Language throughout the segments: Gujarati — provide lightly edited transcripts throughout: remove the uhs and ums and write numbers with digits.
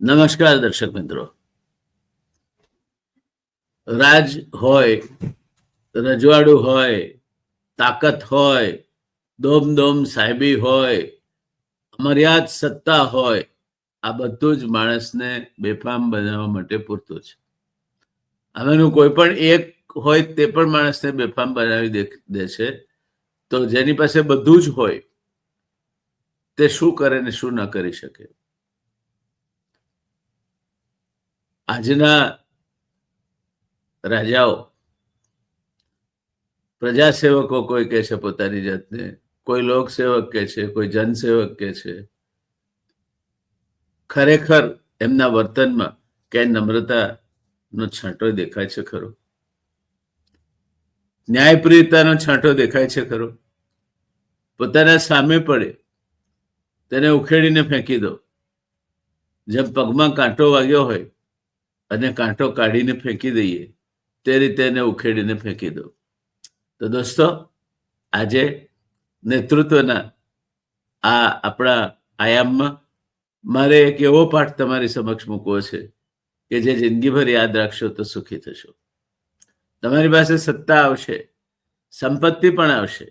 નમસ્કાર દર્શક મિત્રો. રાજ હોય, રજવાડું હોય, તાકાત હોય, દોમ સાહેબી હોય, મર્યાદ સત્તા હોય, આ બધું જ માણસને બેફામ બનાવવા માટે પૂરતું છે. આમાંનું કોઈ પણ એક હોય તે પણ માણસને બેફામ બનાવી દે છે. તો જેની પાસે બધું જ હોય તે શું કરે ને શું ન કરી શકે. આજના રાજાઓ પ્રજાસેવકો કોઈ કહે છે પોતાની જાતને, કોઈ લોકસેવક કહે છે, કોઈ જનસેવક કહે છે. ખરેખર એમના વર્તનમાં ક્યાંય નમ્રતાનો છાંટો દેખાય છે ખરો? ન્યાયપ્રિયતાનો છાંટો દેખાય છે ખરો? પોતાના સામે પડે તેને ઉખેડીને ફેંકી દો. જેમ પગમાં કાંટો વાગ્યો હોય અને કાંટો કાઢીને ફેંકી દઈએ તે રીતે એને ઉખેડીને ફેંકી દો. તો દોસ્તો, આજે નેતૃત્વના આ આપણા આયામમાં મારે એક એવો પાઠ તમારી સમક્ષ મૂકવો છે કે જે જિંદગીભર યાદ રાખશો તો સુખી થશો. તમારી પાસે સત્તા આવશે, સંપત્તિ પણ આવશે,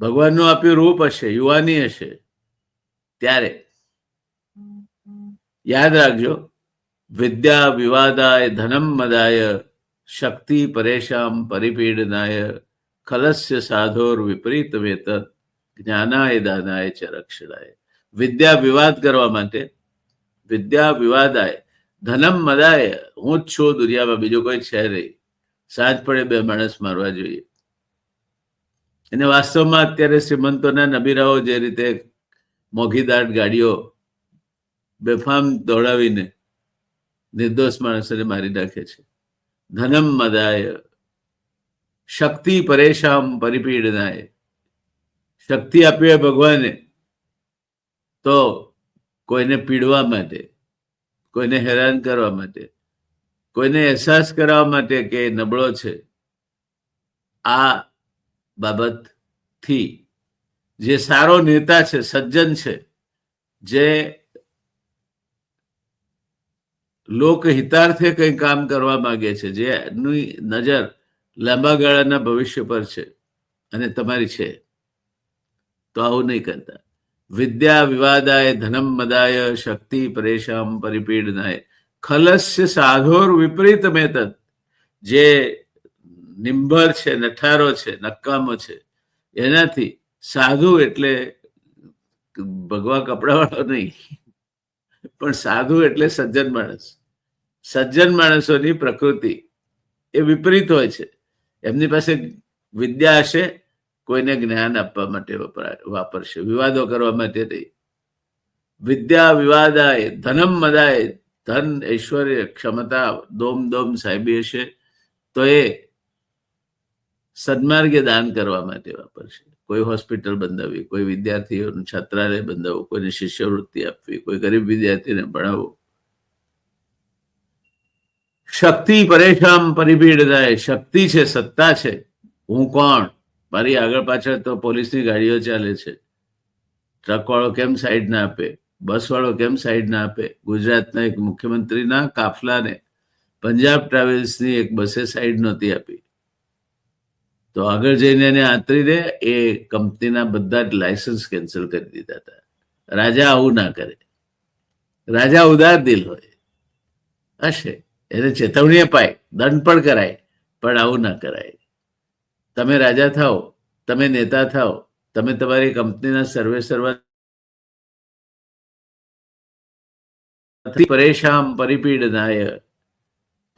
ભગવાનનું આપ્યું રૂપ હશે, યુવાની હશે, ત્યારે યાદ રાખજો, વિદ્યા વિવાદાય ધનમ મદાય શક્તિ પરેશામ પરિપીડનાય ખલસ્ય સાધોર વિપરીત વેત જ્ઞાનાય દાનાય ચ રક્ષણાય. વિદ્યા વિવાદ કરવા માટે, વિદ્યા વિવાદાય ધનમ મદાય, હું જ છું દુનિયામાં, બીજું કોઈ છે નહીં. સાંજ પડે બે માણસ મારવા જોઈએ. અને વાસ્તવમાં અત્યારે શ્રીમંતોના નબીરાઓ જે રીતે મોઘીદાટ ગાડીઓ બેફામ દોડાવીને નિર્દોષ માણસોને મારી નાખે છે. ધનમ મદાય શક્તિ પરેશામ પરિપીડનાય. શક્તિ આપી હોય ભગવાને તો કોઈને પીડવા માટે, કોઈને હેરાન કરવા માટે, કોઈને અહેસાસ કરાવવા માટે કે નબળો છે. આ બાબતથી જે સારો નેતા છે, સજ્જન છે, જે લોકહિતાર્થે કંઈ કામ કરવા માંગે છે, જેની નજર લાંબા ગાળાના ભવિષ્ય પર છે અને તમારી છે, તો આવું નહીં કરતા. વિદ્યા વિવાદાય ધનમ મદાય શક્તિ પરેશામ પરિપીડનાય ખલસ્ય સાધોર વિપરીત મેતદ. જે નિંભર છે, નઠારો છે, નકામો છે, એનાથી સાધુ એટલે ભગવા કપડાવાળો નહીં, પણ સાધુ એટલે સજ્જન માણસ. સજ્જન માણસોની પ્રકૃતિ એ વિપરીત હોય છે. એમની પાસે વિદ્યા હશે, કોઈને જ્ઞાન આપવા માટે વાપરશે, વિવાદો કરવા માટે નહીં. વિદ્યા વિવાદાય ધનમ મદાય, ધન ઐશ્વર્ય ક્ષમતા દોમ સાહેબી હશે તો એ સન્માર્ગે દાન કરવા માટે વાપરશે. કોઈ હોસ્પિટલ બંધાવી, કોઈ વિદ્યાર્થીઓનું છાત્રાલય બંધાવવું, કોઈને શિષ્યવૃત્તિ આપવી, કોઈ ગરીબ વિદ્યાર્થીને ભણાવવું. શક્તિ પરેશામ પરિપીડનાય. શક્તિ છે, સત્તા છે, હું કોણ, મારી આગળ પાછળ તો પોલીસની ગાડીઓ ચાલે છે, ટ્રક વાળો કેમ સાઈડ ના આપે, બસ વાળો કેમ સાઈડ ના આપે. ગુજરાતના એક મુખ્યમંત્રીના કાફલાને પંજાબ ટ્રાવેલ્સની એક બસે સાઈડ નહોતી આપી, તો આગળ જઈને એને આંતરીને એ કંપનીના બધા જ લાયસન્સ કેન્સલ કરી દીધા હતા. રાજા આવું ના કરે. રાજા ઉદાર દિલ હોય હશે, એને ચેતવણી અપાય, દંડ પણ કરાય, પણ આવું ના કરાય. તમે રાજા થાઓ, તમે નેતા થાઓ, તમે તમારી કંપનીના સર્વા પરેશામ પરિપીડનાય.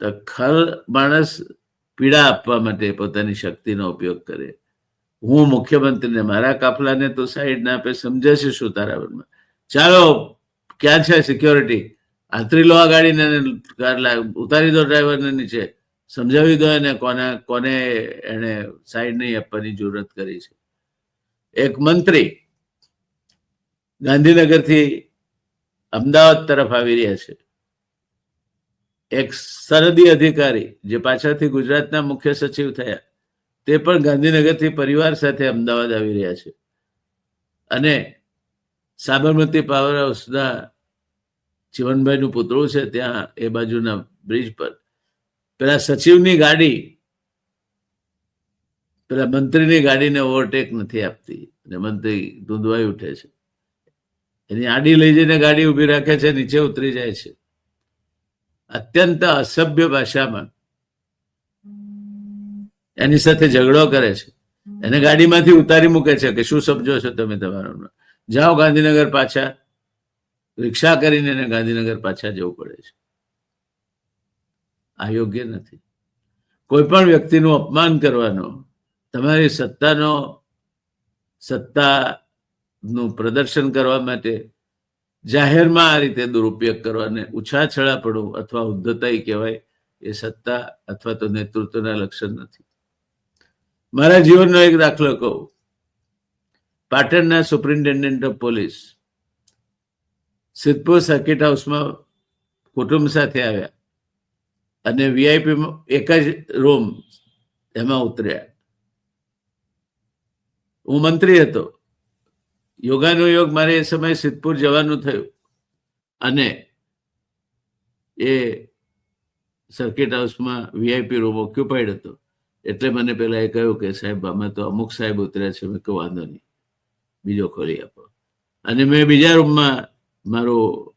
તો ખલ માણસ પીડા આપવા માટે પોતાની શક્તિનો ઉપયોગ કરે. હું મુખ્યમંત્રીને, મારા કાફલાને તો સાઈડ ના આપે, સમજે છે શું તારા મનમાં? ચાલો, ક્યાં છે સિક્યોરિટી? આંતરી લો આ ગાડીને, ઉતારી દો ડ્રાઈવરને નીચે, સમજાવી દો એને કોને એને સાઈડ નહીં આપવાની જરૂરત કરી છે. એક મંત્રી ગાંધીનગરથી અમદાવાદ તરફ આવી રહ્યા છે. એક સરહદી અધિકારી જે પાછળથી ગુજરાતના મુખ્ય સચિવ થયા, તે પણ ગાંધીનગરથી પરિવાર સાથે અમદાવાદ આવી રહ્યા છે. અને સાબરમતી પાવર હાઉસના ચીવનભાઈનું પુતળું છે ત્યાં એ બાજુના બ્રિજ પર પેલા સચિવની ગાડી પેલા મંત્રીની ગાડીને ઓવરટેક નથી આપતી અને મંત્રી ધૂંધવાઈ ઉઠે છે. એની આડી લઈ જઈને ગાડી ઉભી રાખે છે, નીચે ઉતરી જાય છે. અત્યંત અસભ્ય ભાષામાં એની સાથે ઝઘડો કરે છે. એને ગાડીમાંથી ઉતારી મૂકે છે કે શું સમજો છો તમે તમારું, જાઓ ગાંધીનગર પાછા. રિક્ષા કરીને એને ગાંધીનગર પાછા જવું પડે છે. આ યોગ્ય નથી. કોઈ પણ વ્યક્તિનું અપમાન કરવાનો, તમારી સત્તાનું પ્રદર્શન કરવા માટે જાહેરમાં આ રીતે દુરુપયોગ કરવાને ઉછાછળાપણું અથવા ઉદ્ધતાઈ કહેવાય. એ સત્તા અથવા તો નેતૃત્વના લક્ષણ નથી. મારા જીવનનો એક દાખલો કહું. પાટણના superintendent of police Siddhpur circuit હાઉસમાં કુટુંબ સાથે આવ્યા અને વીઆઈપીમાં એક જ રૂમ એમાં ઉતર્યા. હું મંત્રી હતો. યોગાનુયોગ મારે એ સમયે સિદ્ધપુર જવાનું થયું અને એ સર્કિટ હાઉસમાં વીઆઈપી રૂમ ઓક્યુપાઈડ હતો. એટલે મને પેલા એ કહ્યું કે સાહેબ અમે તો અમુક સાહેબ ઉતર્યા છે. મેં કહ્યું વાંધો નહીં, બીજો ખોલી આપો. અને મેં બીજા રૂમમાં મારું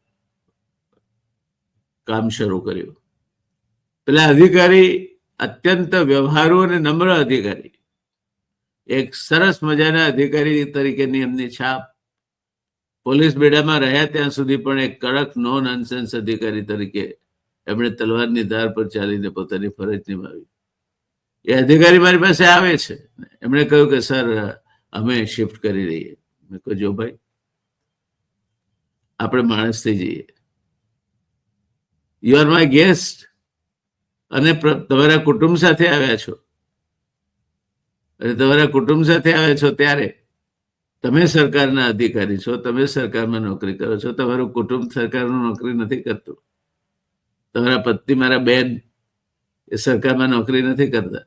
કામ શરૂ કર્યું. પેલા અધિકારી અત્યંત વ્યવહારુ અને નમ્ર અધિકારી, એક સરસ મજાના અધિકારી તરીકેની એમની છાપ. પોલીસ બેડામાં રહ્યા ત્યાં સુધી પણ એક કડક નો નોનસેન્સ અધિકારી તરીકે એમણે તલવારની ધાર પર ચાલીને પોતાની ફરજ નિભાવી. એ અધિકારી મારી પાસે આવે છે. એમણે કહ્યું કે સર અમે શિફ્ટ કરી રહીએ. મેં કહ્યું જો ભાઈ, આપણે માણસ થઈ જઈએ. યુ આર માય ગેસ્ટ અને તમારા કુટુંબ સાથે આવ્યા છો. અને તમારા કુટુંબ સાથે આવ્યા છો ત્યારે તમે સરકારના અધિકારી છો, તમે સરકારમાં નોકરી કરો છો. તમારું કુટુંબ સરકારમાં નોકરી નથી કરતું. તમારા પત્ની, મારા બેન એ સરકારમાં નોકરી નથી કરતા.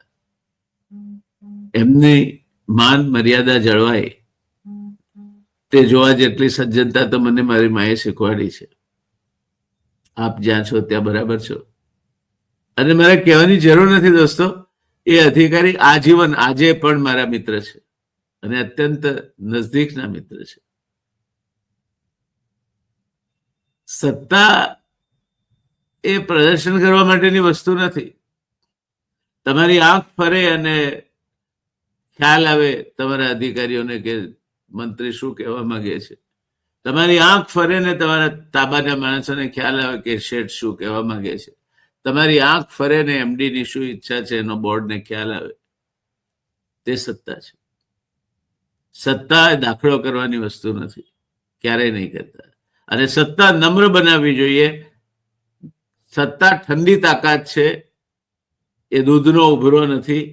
એમની માન મર્યાદા જળવાય તે જોવા જેટલી સજ્જનતા તો મને મારી માએ શીખવાડી છે. આપ જ્યાં છો ત્યાં બરાબર છો. અને મારે કહેવાની જરૂર નથી દોસ્તો, એ અધિકારી આજીવન આજે પણ મારા મિત્ર છે અને અત્યંત નજદીકના મિત્ર છે. સત્તા એ પ્રદર્શન કરવા માટેની વસ્તુ નથી. તમારી આંખ ફરે અને ખ્યાલ આવે તમારા અધિકારીઓને કે મંત્રી શું કહેવા માંગે છે. તમારી આંખ ફરે ને તમારા તાબાના માણસોને ખ્યાલ આવે કે શેઠ શું કહેવા માંગે છે. તમારી આંખ ફરે ને એમડીની શું ઈચ્છા છે એનો બોર્ડને ખ્યાલ આવે. તે સત્તા છે. સત્તા દાખલો કરવાની વસ્તુ નથી, ક્યારેય નહીં કરતા. અને સત્તા નમ્ર બનાવવી જોઈએ. સત્તા ઠંડી તાકાત છે. એ દૂધનો ઉભરો નથી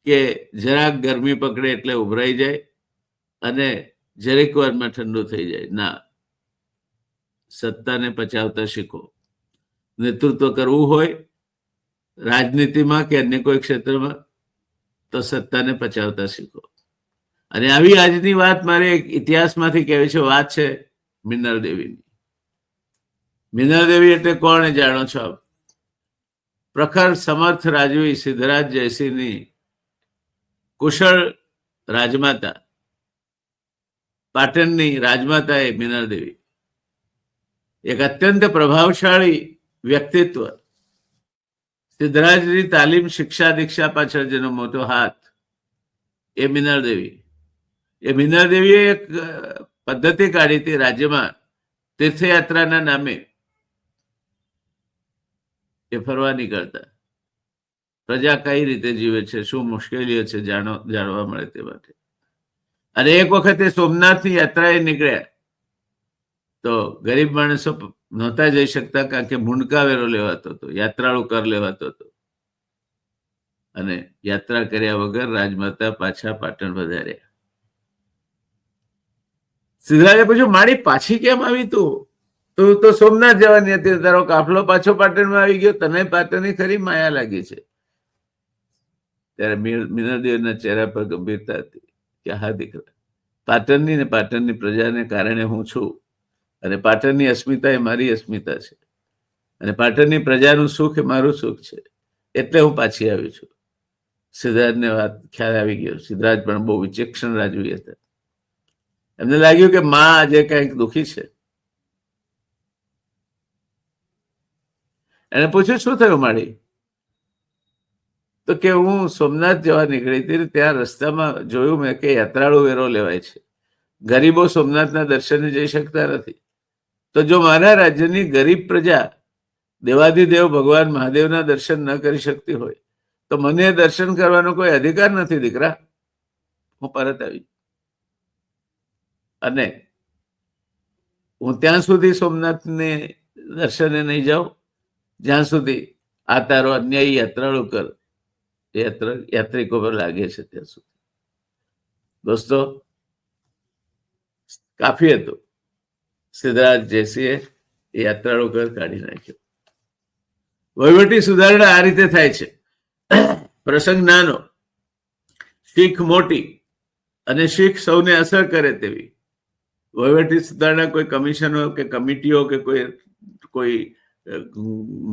કે જરાક ગરમી પકડે એટલે ઉભરાઈ જાય અને જરેક વારમાં ઠંડુ થઈ જાય. ના, સત્તાને પચાવતા શીખો. નેતૃત્વ કરવું હોય રાજનીતિમાં કે અન્ય કોઈ ક્ષેત્રમાં તો સત્તાને પચાવતા શીખો. અને આવી આજની વાત મારે ઇતિહાસમાંથી કહેવી છે. વાત છે મિનલ દેવીની. મિનલ દેવી એટલે કોણ એ જાણો છો? પ્રખર સમર્થ રાજવી સિદ્ધરાજ જયસિંહની કુશળ રાજમાતા, પાટણની રાજમાતા એ મિનલ દેવી. એક અત્યંત પ્રભાવશાળી વ્યક્તિત્વ. સિદ્ધરાજની તાલીમ, શિક્ષા, દીક્ષા પાછળ જેનો મોટો હાથ એ મિનલ દેવી. એ મિનલ દેવીએ એક પદ્ધતિ કાઢી હતી રાજ્યમાં તીર્થયાત્રાના નામે. એ ફરવા નીકળતા. પ્રજા કઈ રીતે જીવે છે, શું મુશ્કેલીઓ છે જાણવા મળે તે માટે. અને એક વખતે સોમનાથની યાત્રાએ નીકળ્યા તો ગરીબ માણસો નહોતા જઈ શકતા કારણ કે મુંડકા વેરો લેવાતો હતો, યાત્રાળુ કર લેવાતો હતો. અને યાત્રા કર્યા વગર રાજમાતા પાછા પાટણ વધાર્યા. સિદ્ધરાજે પૂછ્યું મારી પાછી કેમ આવી? તું તો સોમનાથ જવાની હતી, તારો કાફલો પાછો પાટણમાં આવી ગયો, તને પાટણની ખરી માયા લાગી છે. ત્યારે મિનળદેવના ચહેરા પર ગંભીરતા હતી કે હા દીકરા, પાટણની ને પાટણની પ્રજાને કારણે હું છું. અને પાટણની અસ્મિતા એ મારી અસ્મિતા છે, અને પાટણની પ્રજાનું સુખ એ મારું સુખ છે. એટલે હું પાછી આવી છું. સિદ્ધરાજને વાત ખ્યાલ આવી ગયો. સિદ્ધરાજ પણ બહુ વિચક્ષણ રાજવી હતા. એમને લાગ્યું કે માં આજે કંઈક દુઃખી છે. એને પૂછ્યું, શું થયું માડી? તો કે હું સોમનાથ જવા નીકળી હતી, ત્યાં રસ્તામાં જોયું મેં કે યાત્રાળુ વેરો લેવાય છે. ગરીબો સોમનાથના દર્શને જઈ શકતા નથી. તો જો મારા રાજ્યની ગરીબ પ્રજા દેવાધિદેવ ભગવાન મહાદેવના દર્શન ન કરી શકતી હોય તો મને દર્શન કરવાનો કોઈ અધિકાર નથી દીકરા. હું પરત આવી, અને હું ત્યાં સુધી સોમનાથને દર્શને નહીં જાઉં જ્યાં સુધી આ તારો અન્યાયી યાત્રાળુ કર યાત્રિકો પર લાગે છે ત્યાં સુધી. દોસ્તો, કાફી હતું. સિદ્ધરાજ જયસિંહે યાત્રાળુ કર કાઢી નાખ્યો. વહીવટી સુધારણા આ રીતે થાય છે. પ્રસંગ નાનો, શીખ મોટી અને શીખ સૌને અસર કરે તેવી. વહીવટી સુધારણા કોઈ કમિશનો કે કમિટીઓ કે કોઈ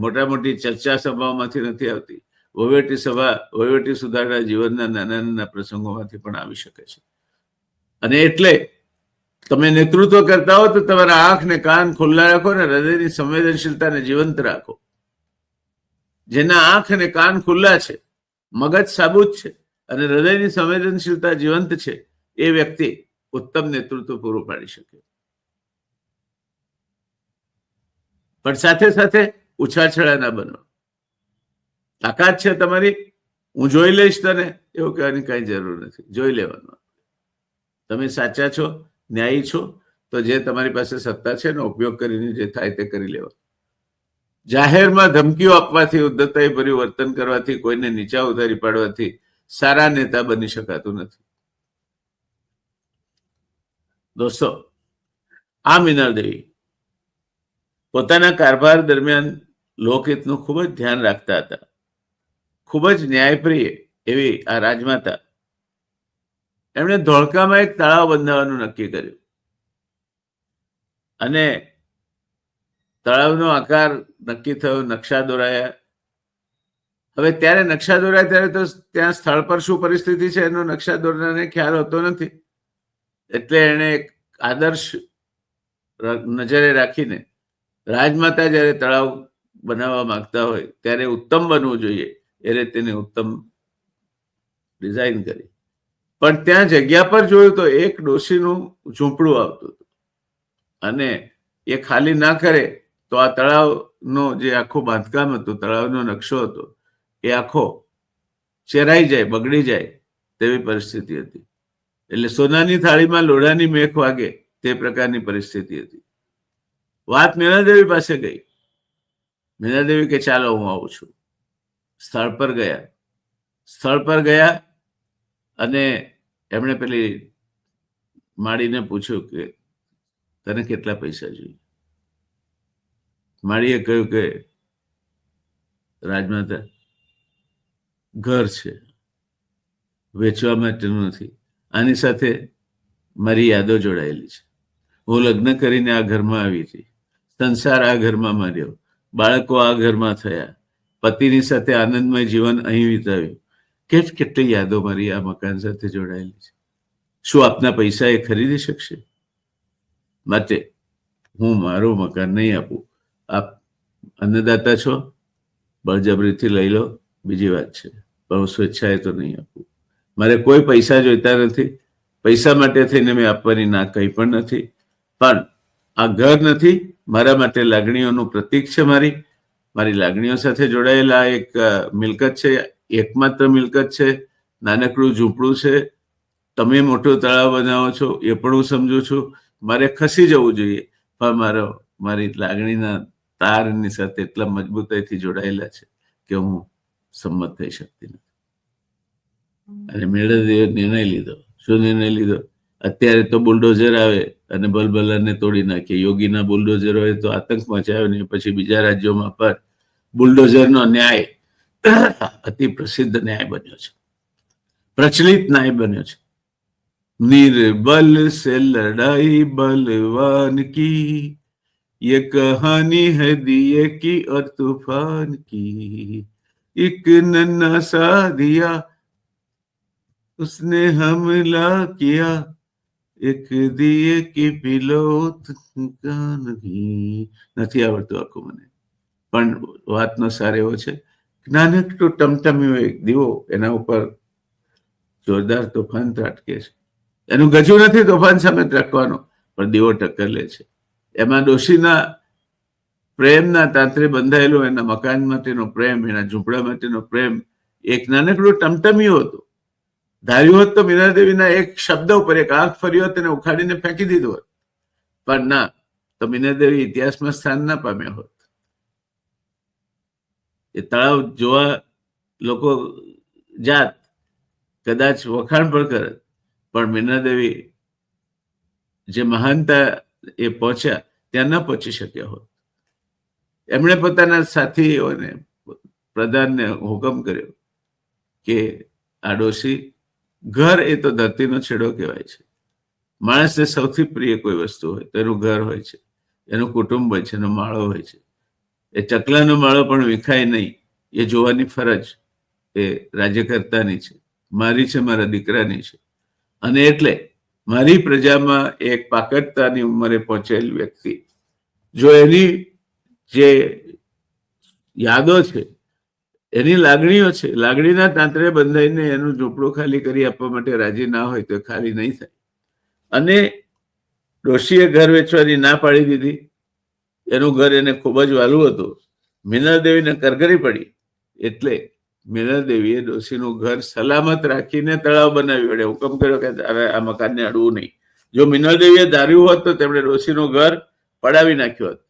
મોટા મોટી ચર્ચા સભાઓમાંથી નથી આવતી. વહીવટી સુધારણા જીવનના નાના નાના પ્રસંગોમાંથી પણ આવી શકે છે. અને એટલે તમે નેતૃત્વ કરતા હો તો તમારા આંખ ને કાન ખુલ્લા રાખો ને હૃદયની સંવેદનશીલતાને જીવંત રાખો. જેના આંખ અને કાન ખુલ્લા છે, મગજ સાબુત છે અને હૃદયની સંવેદનશીલતા જીવંત છે, એ વ્યક્તિ ઉત્તમ નેતૃત્વ પૂરું પાડી શકે. પણ સાથે સાથે ઉછાછળા ના બનો. તાકાત છે તમારી, હું જોઈ લઈશ તને, એવું કહેવાની કઈ જરૂર નથી. જોઈ લેવાનું. તમે સાચા છો, ન્યાયી છો, તો જે તમારી પાસે સત્તા છે એનો ઉપયોગ કરીને જે થાય તે કરી લેવાનું. જાહેરમાં ધમકીઓ આપવાથી, ઉદ્ધતાઈ ભર્યું વર્તન કરવાથી, કોઈને નીચા ઉતારી પાડવાથી સારા નેતા બની શકાતું નથી. દોસ્તો, આ મીનાદેવી પોતાના કારભાર દરમિયાન લોકહિતનું ખૂબ જ ધ્યાન રાખતા હતા. ખૂબ જ ન્યાયપ્રિય એવી આ રાજમાતા, એમણે ધોળકામાં એક તળાવ બંધાવવાનું નક્કી કર્યું. અને તળાવનો આકાર નક્કી થયો, નકશા દોરાયા. હવે ત્યારે નકશા દોરાય ત્યારે તો ત્યાં સ્થળ પર શું પરિસ્થિતિ છે એનો નકશા દોરનારને ખ્યાલ હોતો નથી. એટલે એને એક આદર્શ નજરે રાખીને રાજમાતા જ્યારે તળાવ બનાવવા માંગતા હોય ત્યારે ઉત્તમ બનવું જોઈએ એ રીતે તેને ઉત્તમ ડિઝાઇન કરી. પણ ત્યાં જગ્યા પર જોયું તો એક ડોશીનું ઝૂંપડું આવતું હતું, અને એ ખાલી ના કરે તો આ તળાવનો જે આખું બાંધકામ હતું, તળાવનો નકશો હતો, એ આખો ચેરાઈ જાય, બગડી જાય તેવી પરિસ્થિતિ હતી. એટલે સોનાની થાળીમાં લોઢાની મેખ વાગે તે પ્રકારની પરિસ્થિતિ હતી. વાત મીનાદેવી પાસે ગઈ. મીનાદેવી કે ચાલો હું આવું છું. સ્થળ પર ગયા અને એમણે પેલી માળીને પૂછ્યું કે તને કેટલા પૈસા જોઈએ? માળીએ કહ્યું કે રાજમાતા, ઘર છે, વેચવા માટેનું નથી. આની સાથે મારી યાદો જોડાયેલી છે. હું લગ્ન કરીને આ ઘરમાં આવી હતી, સંસાર આ ઘરમાં માર્યો, બાળકો આ ઘરમાં થયા, પતિની સાથે આનંદમય જીવન અહીં વિતાવ્યું. કેટલી યાદો મારી આ મકાન સાથે જોડાયેલી છે. શું આપના પૈસા એ ખરીદી શકશે? માટે હું મારું મકાન નહીં આપું. આપ અન્નદાતા છો, બળજબરીથી લઈ લો, બીજી વાત છે, પણ હું સ્વેચ્છાએ તો નહીં આપું. મારે કોઈ પૈસા જોઈતા નથી. પૈસા માટે થઈને મેં આપવાની ના કંઈ પણ નથી. પણ આ ઘર નથી, મારા માટે લાગણીઓનું પ્રતીક છે. મારી લાગણીઓ સાથે જોડાયેલા એક મિલકત છે, એકમાત્ર મિલકત છે. નાનકડું ઝૂંપડું છે. તમે મોટો તળાવ બનાવો છો એ પણ હું સમજુ છું. મારે ખસી જવું જોઈએ, પણ મારી લાગણીના તારની સાથે એટલા મજબૂતાઈથી જોડાયેલા છે કે હું સંમત થઈ શકતી નથી. અને મેળાદેવે નિર્ણય લીધો. શું નિર્ણય લીધો? અત્યારે તો બુલડોઝર આવે અને બલબલાને તોડી નાખે. યોગીના બુલડોઝર હોય તો આતંક મચાવે ને પછી બીજા રાજ્યોમાં પર બુલડોઝરનો ન્યાય અતિ પ્રસિદ્ધ ન્યાય બન્યો છે, પ્રચલિત ન્યાય બન્યો છે. निर्बल से लड़ाई बलवान की, ये कहानी है दिए की और तूफान की। एक नन्हा सा दिया उसने हमला किया, એક દિયે કી પિલોત નથી. નથી આવડતું આખું મને, પણ વાતનો સાર એવો છે, નાનકડું ટમટમ્યું એક દીવો, એના ઉપર જોરદાર તોફાન ત્રાટકે છે. એનું ગજુ નથી તોફાન સામે ત્રાટકવાનો, પણ દીવો ટક્કર લે છે. એમાં ડોશીના પ્રેમના તાંત્રે બંધાયેલો એના મકાન માટેનો પ્રેમ, એના ઝૂંપડા માટેનો પ્રેમ એક નાનકડું ટમટમ્યું હતું. ધાર્યું હોત તો મીનાદેવીના એક શબ્દ ઉપર એક આંખ ફરી હોત એને ઉખાડીને ફેંકી દીધું હોત, પણ ના, તો મીનાદેવી ઇતિહાસમાં સ્થાન ના પામ્યા હોત. એ તળાવ જોવા લોકો જાત, કદાચ વખાણ પણ કરે, પણ મીનાદેવી જે મહાનતા એ પહોંચ્યા ત્યાં ન પહોંચી શક્યા હોત. એમણે પોતાના સાથીઓને, પ્રધાનને હુકમ કર્યો કે આ ડોશી, ઘર એ તો ધરતીનો છેડો કહેવાય છે. માણસને સૌથી પ્રિય કોઈ વસ્તુ હોય તો એનું ઘર હોય છે, એનું કુટુંબ હોય છે, એનો માળો હોય છે. એ ચકલાનો માળો પણ વિખાય નહીં એ જોવાની ફરજ એ રાજ્યકર્તાની છે, મારી છે, મારા દીકરાની છે. અને એટલે મારી પ્રજામાં એક પાકડતાની ઉંમરે પહોંચેલ વ્યક્તિ જો એની જે યાદો છે, એની લાગણીઓ છે, લાગણીના તાંત્રે બંધાઈને એનું ઝૂંપડું ખાલી કરી આપવા માટે રાજી ના હોય તો ખાલી નહીં થાય. અને ડોશીએ ઘર વેચવાની ના પાડી દીધી. એનું ઘર એને ખૂબ જ વાલું હતું. મીનાદેવીને કરગરી પડી, એટલે મીનાદેવીએ ડોશીનું ઘર સલામત રાખીને તળાવ બનાવી વળે હુકમ કર્યો કે આ મકાનને અડવું નહીં. જો મીનાદેવીએ ધાર્યું હોત તો તેમણે ડોશીનું ઘર પડાવી નાખ્યું હોત,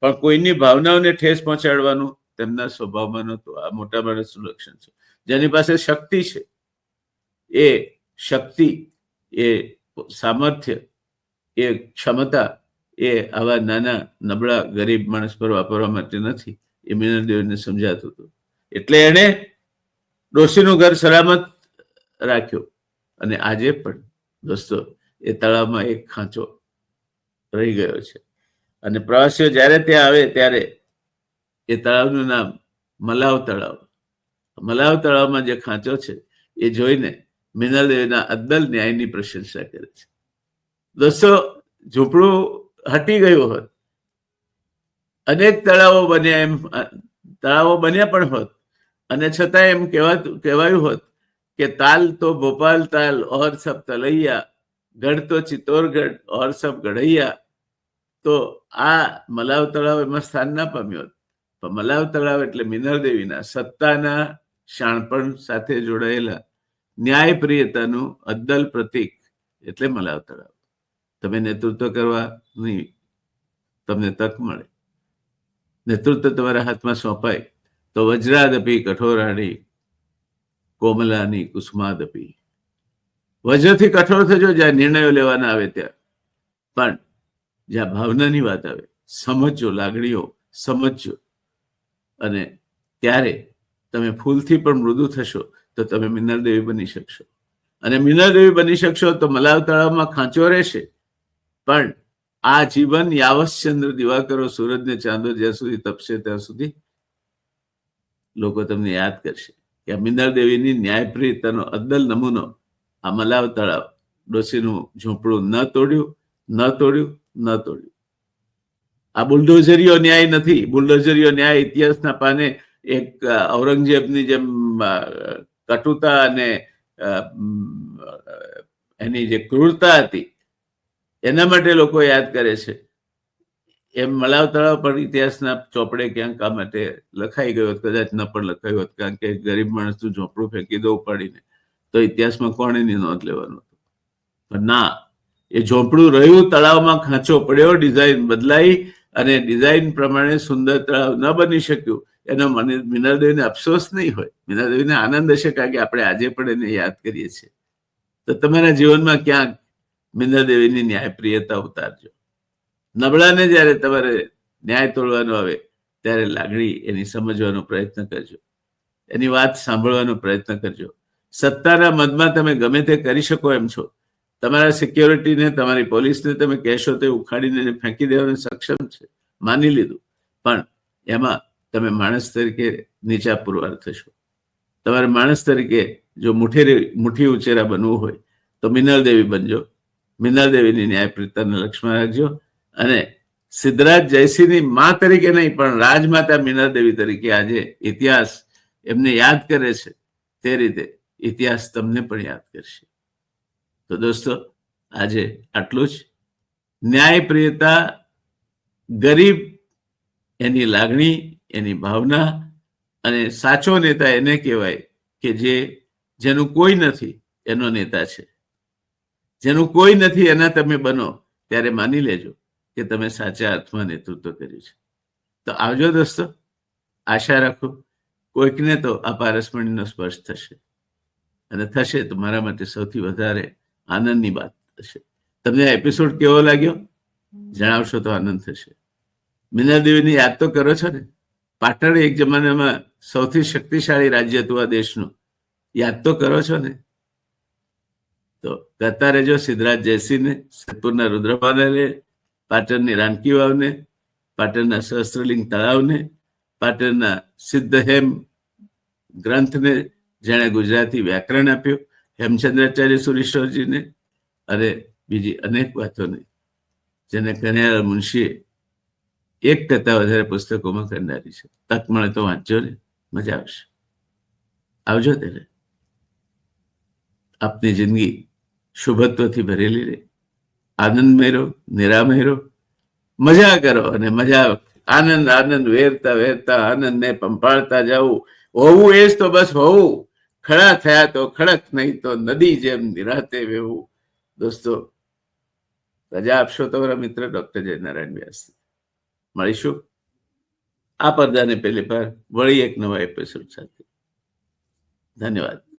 પણ કોઈની ભાવનાઓને ઠેસ પહોંચાડવાનું તેમના સ્વભાવમાં નહોતું. આ મોટા માણસનું લક્ષણ છે. જેની પાસે શક્તિ છે, એ શક્તિ, એ સામર્થ્ય, એ ક્ષમતા એ આવા નાના નબળા ગરીબ માણસ પર વાપરવા માટે નથી. એ મીનાદેવીને સમજાતું હતું. એટલે એણે ડોશીનું ઘર સલામત રાખ્યું. અને આજે પણ દોસ્તો એ તળાવમાં એક ખાંચો રહી ગયો છે. અને પ્રવાસીઓ જ્યારે ત્યાં આવે ત્યારે એ તળાવનું નામ મલાવ તળાવ. મલાવ તળાવમાં જે ખાંચો છે એ જોઈને મીનાદેવીના અદ્દલ ન્યાયની પ્રશંસા કરે છે. દોસ્તો, ઝૂંપડું હટી ગયું હોત, અનેક તળાવો બન્યા પણ હોત, અને છતાં એમ કહેવાયું હોત કે તાલ તો ભોપાલ તાલ ઓર સબ તલૈયા, ગઢ તો ચિત્તોરગઢ ઓર સબ ગઢૈયા, તો આ મલાવ તળાવ એમાં સ્થાન ના પામ્યો હોત. પણ મલાવ તળાવ એટલે મીનાદેવીના સત્તાના શાણપણ સાથે જોડાયેલા ન્યાયપ્રિયતાનું અદ્દલ પ્રતીક, એટલે મલાવ તળાવ. તમે નેતૃત્વ કરવાની તમને તક મળે, નેતૃત્વ તમારા હાથમાં સોંપાય તો વજ્રાદપી કઠોરાણી કોમલાની કુસુમાદપી. વજ્રથી કઠોર થજો જ્યાં નિર્ણયો લેવાના આવે ત્યાં, પણ જ્યાં ભાવનાની વાત આવે, સમજજો, લાગણીઓ સમજજો, અને ત્યારે તમે ફૂલથી પણ મૃદુ થશો તો તમે મીનાદેવી બની શકશો. અને મીનાદેવી બની શકશો તો મલાવ તળાવમાં ખાંચો રહેશે, પણ આ જીવન યાવશ્ચંદ્ર દિવાકરો સૂરજને ચાંદો જ્યાં સુધી તપશે ત્યાં સુધી લોકો તમને યાદ કરશે કે આ મીનાદેવીની ન્યાયપ્રિયતાનો અદ્દલ નમૂનો આ મલાવ તળાવ. ડોશીનું ઝૂંપડું ન તોડ્યું. આ બુલડોઝરીઓ ન્યાય નથી. બુલડોઝરીઓ ન્યાય ઇતિહાસના પાને એક ઔરંગઝેબની જેમ કટુતા અને એની જે ક્રૂરતા હતી એના માટે લોકો યાદ કરે છે. એમ મલાવ તળાવ પણ ઇતિહાસના ચોપડે ક્યાંક આ માટે લખાઈ ગયો, કદાચ ન પણ લખાયું હોત, કારણ કે ગરીબ માણસનું ઝોપડું ફેંકી દો ઉપાડીને તો ઇતિહાસમાં કોણ એની નોંધ લેવાનું હતું. પણ ના, એ ઝોપડું રહ્યું, તળાવમાં ખાંચો પડ્યો, ડિઝાઇન બદલાઈ અને ડિઝાઇન પ્રમાણે સુંદર તળાવ ન બની શક્યું. એનો મને મીનાદેવીને અફસોસ નહીં હોય, મીનાદેવીને આનંદ હશે, કારણ કે આપણે આજે પણ એને યાદ કરીએ છીએ. તો તમારા જીવનમાં ક્યાંક મીનાદેવીની ન્યાયપ્રિયતા ઉતારજો. નબળાને જ્યારે તમારે ન્યાય તોડવાનો આવે ત્યારે લાગણી એની સમજવાનો પ્રયત્ન કરજો, એની વાત સાંભળવાનો પ્રયત્ન કરજો. સત્તાના મદમાં તમે ગમે તે કરી શકો એમ છો, તમારા સિક્યોરિટીને, તમારી પોલીસને તમે કહેશો તો ઉખાડીને ફેંકી દેવાને સક્ષમ છે, માની લીધું. પણ એમાં તમે માણસ તરીકે નીચા પુરવાર થશો. તમારે માણસ તરીકે જો મુઠ્ઠી ઉચેરા બનવું હોય તો મિનલ દેવી બનજો. મિનલ દેવીની ન્યાયપ્રિયતાને લક્ષ્યમાં રાખજો. અને સિદ્ધરાજ જયસિંહની માં તરીકે નહીં, પણ રાજમાતા મિનલ દેવી તરીકે આજે ઇતિહાસ એમને યાદ કરે છે, તે રીતે ઇતિહાસ તમને પણ યાદ કરશે. તો દોસ્તો, આજે આટલું જ. ન્યાયપ્રિયતા, ગરીબ એની લાગણી, એની ભાવના, અને સાચો નેતા એને કહેવાય કે જેનું કોઈ નથી એનો નેતા છે. જેનું કોઈ નથી એના તમે બનો ત્યારે માની લેજો કે તમે સાચા અર્થમાં નેતૃત્વ કર્યું છે. તો આવજો દોસ્તો. આશા રાખું કોઈકને તો આ પારસમણીનો સ્પર્શ થશે, અને થશે તો મારા માટે સૌથી વધારે આનંદની વાત થશે. તમને આ એપિસોડ કેવો લાગ્યો જણાવશો તો આનંદ થશે. મિનલ દેવીની યાદ તો કરો છો ને? પાટણ એક જમાનામાં સૌથી શક્તિશાળી રાજ્ય હતું આ દેશનું. યાદ તો કરો છો ને? તો કરતા રહેજો સિદ્ધરાજ જયસિંહને, સિદ્ધપુરના રુદ્રપાલને, પાટણની રાનકી વાવને, પાટણના સહસ્ત્રલિંગ તળાવને, પાટણના સિદ્ધહેમ ગ્રંથને, જેણે ગુજરાતી વ્યાકરણ આપ્યું, હેમચંદ્રાચાર્ય સુરેશ્વરજીને, અને બીજી અનેક વાતોને જેને કનૈયાલાલ મુનશીએ એક કરતા વધારે પુસ્તકોમાં કરનારી છે. તક મળે તો વાંચજો ને, મજા આવશે. આવજો ત્યારે. આપની જિંદગી શુભત્વથી ભરેલી રહે. આનંદમય રહો, નિરામય રહો, મજા કરો. અને મજા, આનંદ આનંદ વેરતા વેરતા આનંદને પંપાળતા જવું. હોવું એ જ તો બસ હોવું. ખડા થયા તો ખડક, નહીં તો નદી જેમ નિરાતે વહેવું. દોસ્તો, રજા આપશો તમારા મિત્ર ડોક્ટર જયનારાયણ વ્યાસ. મળીશું આ પડદાને પેલી પર વળી એક નવા એપિસોડ સાથે. ધન્યવાદ.